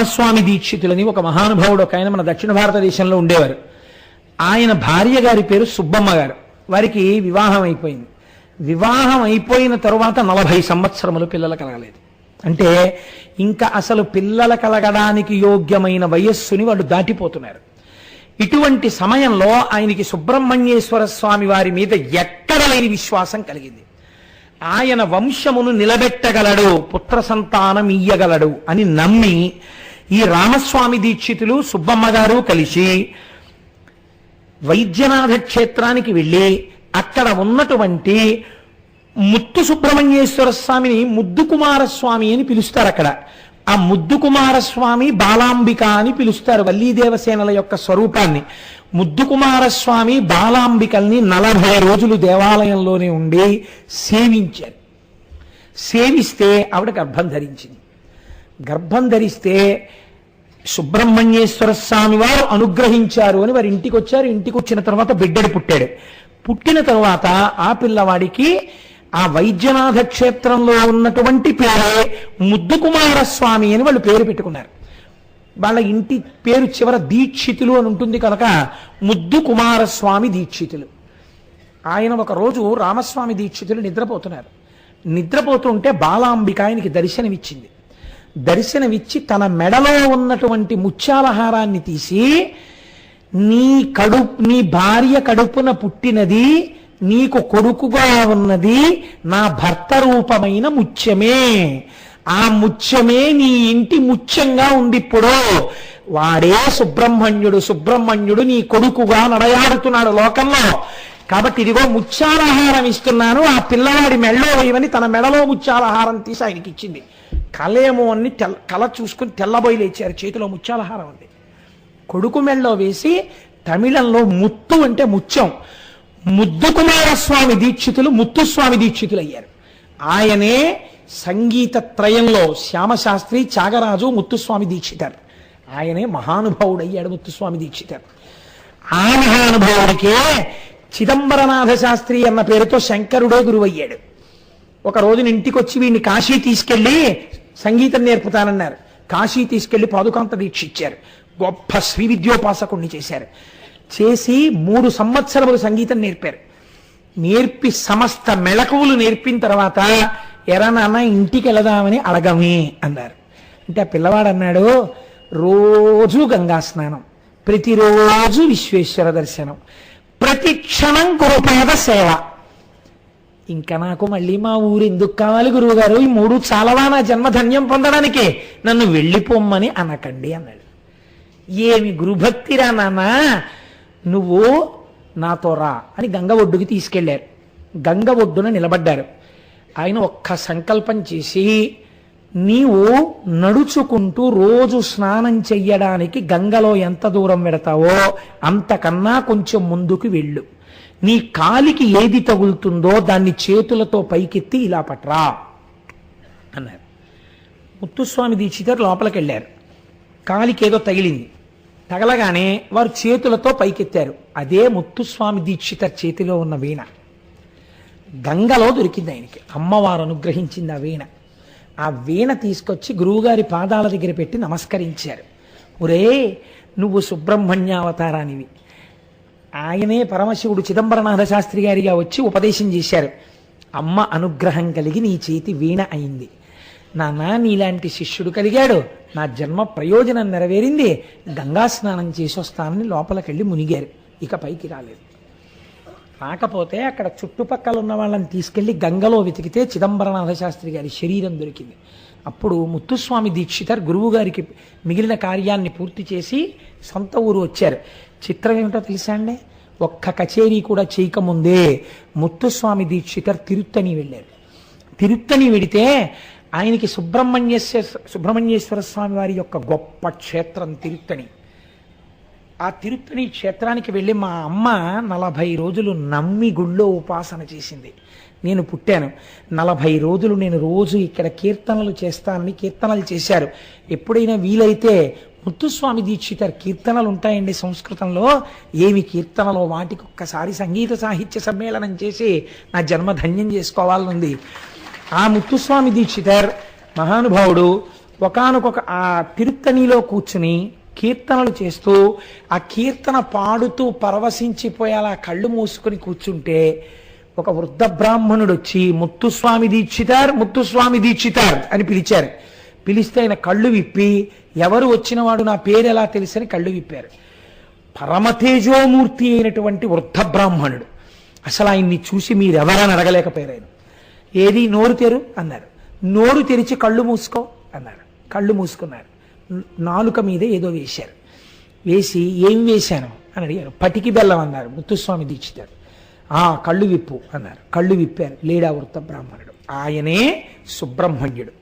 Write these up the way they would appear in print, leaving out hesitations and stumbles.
రామస్వామి దీక్షితులని ఒక మహానుభావుడు ఒక ఆయన మన దక్షిణ భారతదేశంలో ఉండేవారు. ఆయన భార్య గారి పేరు సుబ్బమ్మ గారు. వారికి వివాహం అయిపోయింది. వివాహం అయిపోయిన తరువాత 40 సంవత్సరములు పిల్లలు కలగలేదు. అంటే ఇంకా అసలు పిల్లలు కలగడానికి యోగ్యమైన వయస్సుని వాళ్ళు దాటిపోతున్నారు. ఇటువంటి సమయంలో ఆయనకి సుబ్రహ్మణ్యేశ్వర స్వామి వారి మీద ఎక్కడ లేని విశ్వాసం కలిగింది. ఆయన వంశమును నిలబెట్టగలడు, పుత్ర సంతానం ఇయ్యగలడు అని నమ్మి ఈ రామస్వామి దీక్షితులు సుబ్బమ్మ గారు కలిసి వైద్యనాథ క్షేత్రానికి వెళ్ళి అక్కడ ఉన్నటువంటి ముత్తు సుబ్రహ్మణ్యేశ్వర స్వామిని ముద్దు కుమారస్వామి అని పిలుస్తారు. అక్కడ ఆ ముద్దు కుమారస్వామి బాలాంబిక అని పిలుస్తారు వల్లీదేవసేనల యొక్క స్వరూపాన్ని. ముద్దు కుమారస్వామి బాలాంబికల్ని 40 రోజులు దేవాలయంలోనే ఉండి సేవించారు. సేవిస్తే ఆవిడ గర్భం ధరించింది. గర్భం ధరిస్తే సుబ్రహ్మణ్యేశ్వర స్వామి వారు అనుగ్రహించారు అని వారి ఇంటికి వచ్చారు. ఇంటికి వచ్చిన తర్వాత బిడ్డడు పుట్టాడు. పుట్టిన తర్వాత ఆ పిల్లవాడికి ఆ వైద్యనాథ క్షేత్రంలో ఉన్నటువంటి పేరే ముద్దు కుమారస్వామి అని వాళ్ళు పేరు పెట్టుకున్నారు. వాళ్ళ ఇంటి పేరు చివర దీక్షితులు అని ఉంటుంది కనుక ముద్దు కుమారస్వామి దీక్షితులు. ఆయన ఒకరోజు రామస్వామి దీక్షితులు నిద్రపోతున్నారు. నిద్రపోతుంటే బాలాంబిక ఆయనకి దర్శనమిచ్చింది. దర్శనమిచ్చి తన మెడలో ఉన్నటువంటి ముత్యాలహారాన్ని తీసి నీ భార్య కడుపున పుట్టినది, నీకు కొడుకుగా ఉన్నది నా భర్త రూపమైన ముత్యమే. ఆ ముత్యమే నీ ఇంటి ముత్యంగా ఉంది. ఇప్పుడు వాడే సుబ్రహ్మణ్యుడు నీ కొడుకుగా నడయాడుతున్నాడు లోకంలో. కాబట్టి ఇదిగో ముత్యాలహారం ఇస్తున్నాను, ఆ పిల్లవాడి మెడలో వేయమని తన మెడలో ముత్యాలహారం తీసి ఆయనకి ఇచ్చింది. కలేమో అని కళ చూసుకుని తెల్లబోయి లేచారు. చేతిలో ముత్యాలహారం ఉంది. కొడుకు మెడలో వేసి తమిళంలో ముత్తు అంటే ముత్యం, ముద్దు కుమారస్వామి దీక్షితులు ముత్తుస్వామి దీక్షితులు అయ్యారు. ఆయనే సంగీత త్రయంలో శ్యామశాస్త్రి, త్యాగరాజు, ముత్తుస్వామి దీక్షితారు. ఆయనే మహానుభావుడు అయ్యాడు ముత్తుస్వామి దీక్షితారు. ఆ మహానుభావుడికే చిదంబరనాథ శాస్త్రి అన్న పేరుతో శంకరుడే గురువు అయ్యాడు. ఒక రోజున ఇంటికి వచ్చి వీడిని కాశీ తీసుకెళ్లి సంగీతం నేర్పుతానన్నారు. కాశీ తీసుకెళ్లి పాదుకాంత దీక్ష ఇచ్చారు. గొప్ప శ్రీ విద్యోపాసకుణ్ణి చేశారు. చేసి 3 సంవత్సరములు సంగీతం నేర్పారు. నేర్పి సమస్త మెళకువలు నేర్పిన తర్వాత ఎరా నాన్న ఇంటికి వెళదామని అడగమే అన్నారు. అంటే ఆ పిల్లవాడు అన్నాడు, రోజు గంగా స్నానం, ప్రతిరోజు విశ్వేశ్వర దర్శనం, ప్రతి క్షణం గురుపాద సేవ. ఇంకా నాకు మళ్ళీ మా ఊరు ఎందుకు కావాలి గురువుగారు, ఈ 3 చాలవా నా జన్మధన్యం పొందడానికి, నన్ను వెళ్ళిపోమ్మని అనకండి అన్నాడు. ఏమి గురుభక్తిరా నాన్న, నువ్వు నాతో రా అని గంగ ఒడ్డుకి తీసుకెళ్లారు. గంగ ఒడ్డున నిలబడ్డారు. ఆయన ఒక్క సంకల్పం చేసి, నీవు నడుచుకుంటూ రోజు స్నానం చెయ్యడానికి గంగలో ఎంత దూరం పెడతావో అంతకన్నా కొంచెం ముందుకు వెళ్ళు. నీ కాలికి ఏది తగులుతుందో దాన్ని చేతులతో పైకెత్తి ఇలా పట్రా అన్నారు. ముత్తుస్వామి దీక్షితారు లోపలికి వెళ్ళారు. కాలికి ఏదో తగిలింది. తగలగానే వారు చేతులతో పైకెత్తారు. అదే ముత్తుస్వామి దీక్షితర్ చేతిలో ఉన్న వీణ గంగలో దొరికింది ఆయనకి. అమ్మవారు అనుగ్రహించింది ఆ వీణ. ఆ వీణ తీసుకొచ్చి గురువుగారి పాదాల దగ్గర పెట్టి నమస్కరించారు. ఒరే, నువ్వు సుబ్రహ్మణ్యావతారానివి. ఆయనే పరమశివుడు చిదంబరనాథ శాస్త్రి గారిగా వచ్చి ఉపదేశం చేశారు. అమ్మ అనుగ్రహం కలిగి నీ చేతి వీణ అయింది. నాన్న, నీలాంటి శిష్యుడు కలిగాడు, నా జన్మ ప్రయోజనం నెరవేరింది, గంగా స్నానం చేసి వస్తానని లోపలికెళ్ళి మునిగారు. ఇక పైకి రాలేదు. రాకపోతే అక్కడ చుట్టుపక్కల ఉన్న వాళ్ళని తీసుకెళ్లి గంగలో వెతికితే చిదంబరనాథ శాస్త్రి గారి శరీరం దొరికింది. అప్పుడు ముత్తుస్వామి దీక్షితర్ గురువు గారికి మిగిలిన కార్యాన్ని పూర్తి చేసి సొంత ఊరు వచ్చారు. చిత్రం ఏమిటో తెలుసా అండి, ఒక్క కచేరీ కూడా చేయకముందే ముత్తుస్వామి దీక్షితర్ తిరుత్తని వెళ్ళారు. తిరుత్తని వెడితే ఆయనకి సుబ్రహ్మణ్యేశ్వర స్వామి వారి యొక్క గొప్ప క్షేత్రం తిరుత్తని. ఆ తిరుత్తని క్షేత్రానికి వెళ్ళి మా అమ్మ 40 రోజులు నమ్మి గుళ్ళో ఉపాసన చేసింది. నేను పుట్టాను. 40 రోజులు నేను రోజు ఇక్కడ కీర్తనలు చేస్తానని కీర్తనలు చేశారు. ఎప్పుడైనా వీలైతే ముత్తుస్వామి దీక్షితర్ కీర్తనలు ఉంటాయండి సంస్కృతంలో. ఏమి కీర్తనలో వాటికి ఒక్కసారి సంగీత సాహిత్య సమ్మేళనం చేసి నా జన్మ ధన్యం చేసుకోవాలనుంది. ఆ ముత్తుస్వామి దీక్షితర్ మహానుభావుడు ఒకానొక ఆ తిరుత్తణిలో కూర్చుని కీర్తనలు చేస్తూ ఆ కీర్తన పాడుతూ పరవశించిపోయేలా కళ్ళు మూసుకొని కూర్చుంటే ఒక వృద్ధ బ్రాహ్మణుడు వచ్చి ముత్తుస్వామి దీక్షితార్ ముత్తుస్వామి దీక్షితార్ అని పిలిచారు. పిలిస్తే ఆయన కళ్ళు విప్పి ఎవరు వచ్చినవాడు నా పేరు ఎలా తెలుసని కళ్ళు విప్పారు. పరమతేజోమూర్తి అయినటువంటి వృద్ధ బ్రాహ్మణుడు. అసలు ఆయన్ని చూసి మీరెవరని అడగలేకపోయారు. ఆయన ఏది నోరు తెరు అన్నారు. నోరు తెరిచి కళ్ళు మూసుకో అన్నారు. కళ్ళు మూసుకున్నారు. నాలుక మీద ఏదో వేశారు. వేసి ఏం వేశాను అని అడిగారు. పటికి బెల్లం అన్నారు. ముత్తుస్వామి దీక్షితారు. కళ్ళు విప్పు అన్నారు. కళ్ళు విప్పారు. లేడా వృద్ధ బ్రాహ్మణుడు. ఆయనే సుబ్రహ్మణ్యుడు.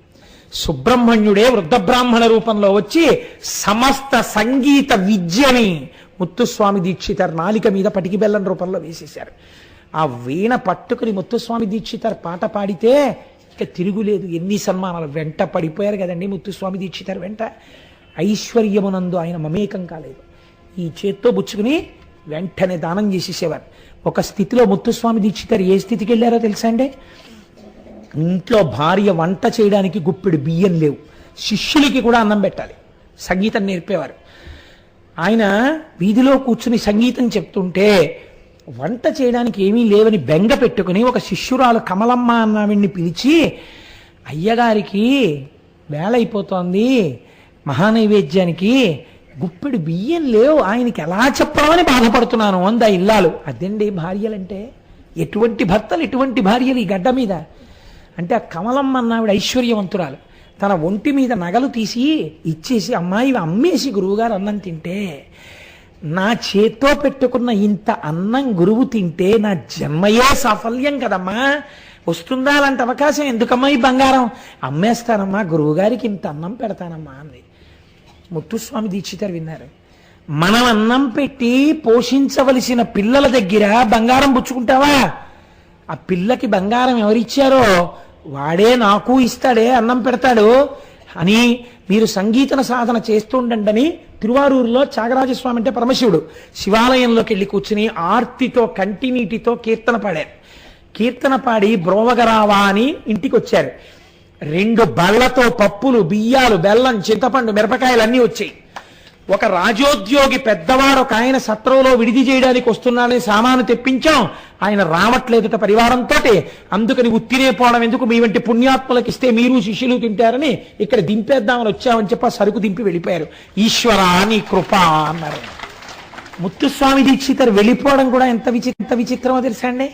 సుబ్రహ్మణ్యుడే వృద్ధ బ్రాహ్మణ రూపంలో వచ్చి సమస్త సంగీత విద్యని ముత్తుస్వామి దీక్షితారు నాలిక మీద పటికి బెల్లం రూపంలో వేసేశారు. ఆ వీణ పట్టుకుని ముత్తుస్వామి దీక్షితారు పాట పాడితే ఇక తిరుగులేదు. ఎన్ని సన్మానాలు వెంట పడిపోయారు కదండి ముత్తుస్వామి దీక్షితారు వెంట. ఐశ్వర్యమునందు ఆయన మమేకం కాలేదు. ఈ చేత్తో బుచ్చుకుని వెంటనే దానం చేసేసేవారు. ఒక స్థితిలో ముత్తుస్వామి దీక్షితారు ఏ స్థితికి వెళ్ళారో తెలుసా అండి? ఇంట్లో భార్య వంట చేయడానికి గుప్పెడు బియ్యం లేవు. శిష్యులకి కూడా అన్నం పెట్టాలి. సంగీతం నేర్పేవారు. ఆయన వీధిలో కూర్చుని సంగీతం చెప్తుంటే వంట చేయడానికి ఏమీ లేవని బెంగ పెట్టుకుని ఒక శిష్యురాలు కమలమ్మ అన్నావిడ్ని పిలిచి, అయ్యగారికి వేళ అయిపోతోంది, మహానైవేద్యానికి గుప్పెడు బియ్యం లేవు, ఆయనకి ఎలా చెప్పామని బాధపడుతున్నాను అంది ఆ ఇల్లాలు. అదండి భార్యలంటే. ఎటువంటి భర్తలు ఎటువంటి భార్యలు ఈ గడ్డ మీద అంటే, ఆ కమలమ్మ అన్నావిడ ఐశ్వర్యవంతురాలు. తన ఒంటి మీద నగలు తీసి ఇచ్చేసి, అమ్మాయి అమ్మేసి గురువుగారు అన్నం తింటే, నా చేత్తో పెట్టుకున్న ఇంత అన్నం గురువు తింటే నా జన్మయే సాఫల్యం కదమ్మా, వస్తుందా అలాంటి అవకాశం? ఎందుకమ్మా ఈ బంగారం? అమ్మేస్తానమ్మా, గురువుగారికి ఇంత అన్నం పెడతానమ్మా అంది. ముత్తుస్వామి దీక్షితారు విన్నారు. మనం అన్నం పెట్టి పోషించవలసిన పిల్లల దగ్గర బంగారం పుచ్చుకుంటావా? ఆ పిల్లకి బంగారం ఎవరిచ్చారో వాడే నాకు ఇస్తాడే, అన్నం పెడతాడు అని మీరు సంగీతన సాధన చేస్తుండండి. తిరువారూరులో త్యాగరాజస్వామి అంటే పరమశివుడు శివాలయంలోకి వెళ్ళి కూర్చుని ఆర్తితో కంటినీటితో కీర్తన పాడారు. కీర్తన పాడి బ్రోవగరావా అని ఇంటికి వచ్చారు. 2 బళ్ళతో పప్పులు, బియ్యాలు, బెల్లం, చింతపండు, మిరపకాయలు అన్నీ వచ్చాయి. ఒక రాజోద్యోగి పెద్దవాడు ఒక ఆయన సత్రంలో విడిది చేయడానికి వస్తున్నాడని సామాను తెప్పించాం. ఆయన రావట్లేదుట పరివారంతో. అందుకని ఉత్తినే పోవడం ఎందుకు, మీ వంటి పుణ్యాత్ములకు ఇస్తే మీరు శిష్యులు తింటారని ఇక్కడ దింపేద్దామని వచ్చామని చెప్పి సరుకు దింపి వెళ్ళిపోయారు. ఈశ్వరా నీ కృప అన్నారు. ముత్తుస్వామి దీక్షితారు వెళ్ళిపోవడం కూడా ఎంత విచిత్రమో తెలుసా అండి?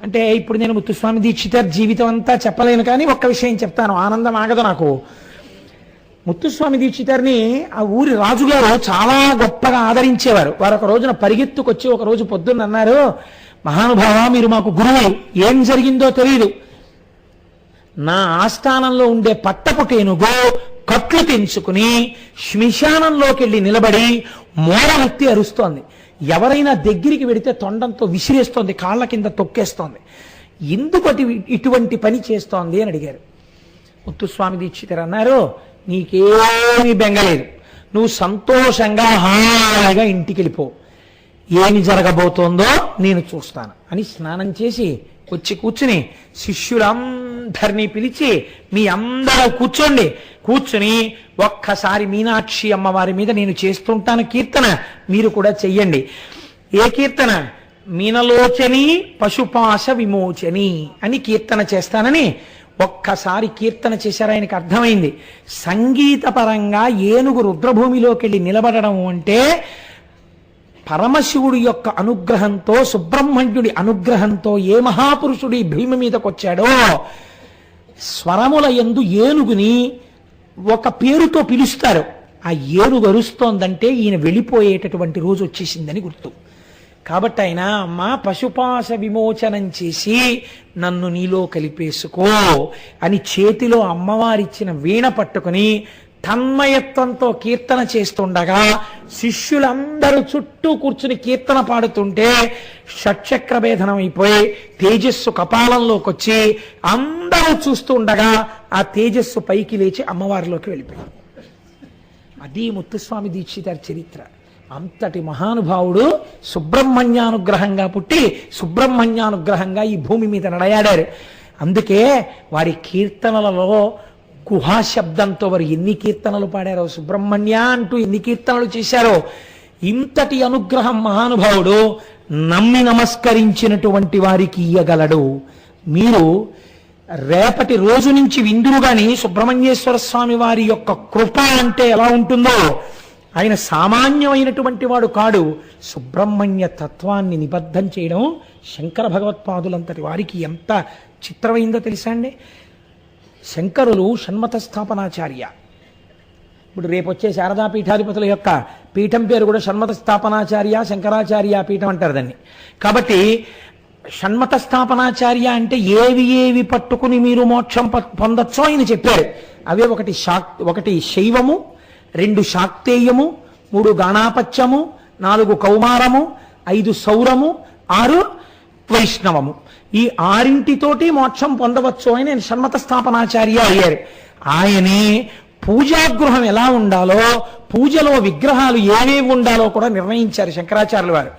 అంటే ఇప్పుడు నేను ముత్తుస్వామి దీక్షితారు జీవితం అంతా చెప్పలేను, కానీ ఒక్క విషయం చెప్తాను, ఆనందం ఆగదు నాకు. ముత్తుస్వామి దీక్షితారిని ఆ ఊరి రాజుగారు చాలా గొప్పగా ఆదరించేవారు. వారు ఒక రోజున పరిగెత్తుకొచ్చి ఒక రోజు పొద్దున్న అన్నారు, మహానుభావ మీరు మాకు గురువు, ఏం జరిగిందో తెలియదు, నా ఆస్థానంలో ఉండే పట్టపుటేనుగో కట్లు తెంచుకుని శ్మశానంలోకి వెళ్ళి నిలబడి మోడవెత్తి అరుస్తోంది. ఎవరైనా దగ్గరికి వెడితే తొండంతో విసిరేస్తోంది, కాళ్ళ కింద తొక్కేస్తోంది. ఎందుకు ఇటువంటి పని చేస్తోంది అని అడిగారు. ముత్తుస్వామి దీక్షితారు అన్నారు, నీకేమీ బెంగలేదు, నువ్వు సంతోషంగా హాయిగా ఇంటికి వెళ్ళిపో, ఏమి జరగబోతోందో నేను చూస్తాను అని స్నానం చేసి వచ్చి కూర్చుని శిష్యులందరినీ పిలిచి, మీ అందరూ కూర్చుని ఒక్కసారి మీనాక్షి అమ్మవారి మీద నేను చేస్తుంటాను కీర్తన, మీరు కూడా చెయ్యండి. ఏ కీర్తన? మీనలోచని పశుపాశ విమోచని అని కీర్తన చేస్తానని ఒక్కసారి కీర్తన చేశారు. ఆయనకు అర్థమైంది, సంగీతపరంగా ఏనుగు రుద్రభూమిలోకి వెళ్ళి నిలబడడం అంటే పరమశివుడి యొక్క అనుగ్రహంతో, సుబ్రహ్మణ్యుడి అనుగ్రహంతో ఏ మహాపురుషుడి భూమి మీదకి వచ్చాడో, స్వరముల యందు ఏనుగుని ఒక పేరుతో పిలుస్తారు. ఆ ఏనుగు అరుస్తోందంటే ఈయన వెళ్ళిపోయేటటువంటి రోజు వచ్చేసిందని గుర్తు. కాబట్టి ఆయన మా పశుపాశ విమోచనం చేసి నన్ను నీలో కలిపేసుకో అని చేతిలో అమ్మవారిచ్చిన వీణ పట్టుకుని తన్మయత్వంతో కీర్తన చేస్తుండగా శిష్యులందరూ చుట్టూ కూర్చుని కీర్తన పాడుతుంటే షట్చక్ర భేదనం అయిపోయి తేజస్సు కపాలంలోకి వచ్చి అందరూ చూస్తూ ఉండగా ఆ తేజస్సు పైకి లేచి అమ్మవారిలోకి వెళ్ళిపోయింది. అది ముత్తుస్వామి దీక్షితారి చరిత్ర. అంతటి మహానుభావుడు సుబ్రహ్మణ్యానుగ్రహంగా పుట్టి సుబ్రహ్మణ్యానుగ్రహంగా ఈ భూమి మీద నడయాడారు. అందుకే వారి కీర్తనలలో కుహా శబ్దంతో వారు ఎన్ని కీర్తనలు పాడారో, సుబ్రహ్మణ్య అంటూ ఎన్ని కీర్తనలు చేశారో. ఇంతటి అనుగ్రహం మహానుభావుడు నమ్మి నమస్కరించినటువంటి వారికి ఇయ్యగలడు. మీరు రేపటి రోజు నుంచి విందురు గాని సుబ్రహ్మణ్యేశ్వర స్వామి వారి యొక్క కృప అంటే ఎలా ఉంటుందో. ఆయన సామాన్యమైనటువంటి వాడు కాడు. సుబ్రహ్మణ్య తత్వాన్ని నిబద్ధం చేయడం శంకర భగవత్పాదులంతటి వారికి ఎంత చిత్రమైందో తెలుసా అండి. శంకరులు షణ్మత స్థాపనాచార్య. ఇప్పుడు రేపు వచ్చే శారదా పీఠాధిపతుల యొక్క పీఠం పేరు కూడా షణ్మత స్థాపనాచార్య, శంకరాచార్య పీఠం అంటారు దాన్ని. కాబట్టి షణ్మత స్థాపనాచార్య అంటే ఏవి పట్టుకుని మీరు మోక్షం పొందొచ్చో ఆయన చెప్పారు. అవే ఒకటి శైవము, 2 శాక్తేయము, 3 గాణాపత్యము, 4 కౌమారము, 5 సౌరము, 6 వైష్ణవము. ఈ 6 మోక్షం పొందవచ్చు అని నేను షణ్మత స్థాపనాచార్య అయ్యారు. ఆయనే పూజాగృహం ఎలా ఉండాలో, పూజలో విగ్రహాలు ఏవేవి ఉండాలో కూడా నిర్ణయించారు శంకరాచార్యుల వారు.